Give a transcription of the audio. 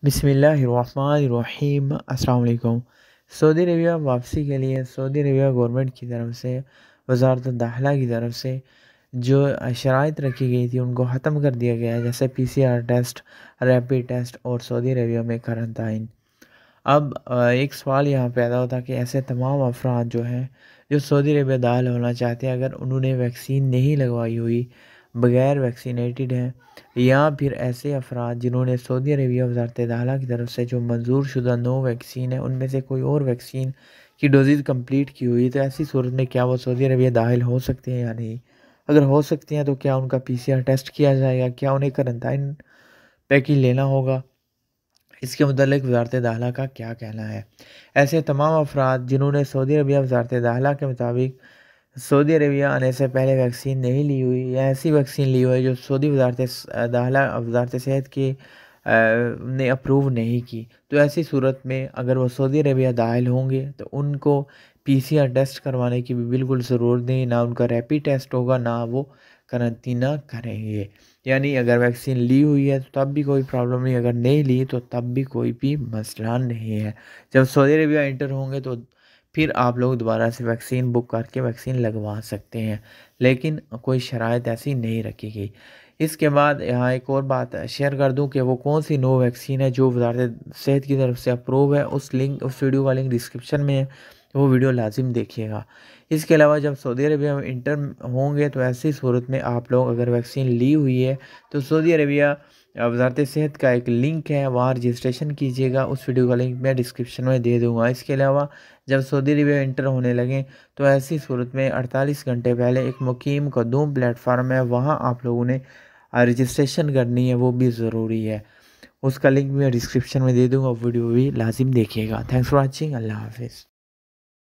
बिस्मिल्लाहिर्रहमानिर्रहीम। अस्सलाम वालेकुम। सऊदी अरबिया वापसी के लिए सऊदी अरबिया गवर्नमेंट की तरफ से वज़ारत दाखिला की तरफ से जो शराइत रखी गई थी उनको ख़त्म कर दिया गया है, जैसे पीसीआर टेस्ट, रैपिड टेस्ट और सऊदी अरबिया में क्वारंटाइन। अब एक सवाल यहाँ पैदा होता है कि ऐसे तमाम अफराद जो हैं जो सऊदी अरबिया दाखिल होना चाहते हैं, अगर उन्होंने वैक्सीन नहीं लगवाई हुई, बगैर वैक्सीनेटेड हैं, या फिर ऐसे अफराद जिन्होंने सऊदी अरबिया वज़ारत दाखिला की तरफ से जो मंजूर शुदा 9 वैक्सीन है उनमें से कोई और वैक्सीन की डोजेज़ कंप्लीट की हुई, तो ऐसी सूरत में क्या वो सऊदी अरबिया दाखिल हो सकते हैं या नहीं? अगर हो सकते हैं तो क्या उनका पीसीआर टेस्ट किया जाएगा? क्या उन्हें क्वारंटाइन पैकेज लेना होगा? इसके मुतल्लिक़ वज़ारत दाखिला का क्या कहना है? ऐसे तमाम अफराद जिन्होंने सऊदी अरबिया वज़ारत दाखिला के मुताबिक सऊदी अरबिया आने से पहले वैक्सीन नहीं ली हुई या ऐसी वैक्सीन ली हुई है जो सऊदी दाखिला वज़ारत सेहत की ने अप्रूव नहीं की, तो ऐसी सूरत में अगर वो सऊदी अरबिया दाखिल होंगे तो उनको पीसीआर टेस्ट करवाने की भी बिल्कुल ज़रूरत नहीं, ना उनका रैपिड टेस्ट होगा, ना वो करंतना करेंगे। यानी अगर वैक्सीन ली हुई है तो तब भी कोई प्रॉब्लम नहीं, अगर नहीं ली तो तब भी कोई भी मसला नहीं है। जब सऊदी अरबिया एंटर होंगे तो फिर आप लोग दोबारा से वैक्सीन बुक करके वैक्सीन लगवा सकते हैं, लेकिन कोई शराइत ऐसी नहीं रखी गई। इसके बाद यहाँ एक और बात शेयर कर दूँ कि वो कौन सी नो वैक्सीन है जो वज़ारत सेहत की तरफ से अप्रूव है, उस वीडियो का लिंक डिस्क्रिप्शन में है, वो वीडियो लाजिम देखिएगा। इसके अलावा जब सऊदी अरबिया में इंटर होंगे तो ऐसी सूरत में आप लोग अगर वैक्सीन ली हुई है तो सऊदी अरबिया वज़ारत सेहत का एक लिंक है, वहाँ रजिस्ट्रेशन कीजिएगा, उस वीडियो का लिंक मैं डिस्क्रिप्शन में दे दूँगा। इसके अलावा जब सऊदी अरबिया एंटर होने लगें तो ऐसी सूरत में 48 घंटे पहले एक मुकीम कदूम प्लेटफार्म है, वहाँ आप लोगों ने रजिस्ट्रेशन करनी है, वो भी ज़रूरी है। उसका लिंक मैं डिस्क्रिप्शन में दे दूँगा, वीडियो भी लाजिम देखिएगा। Thanks for watching. अल्लाह हाफ़िज़।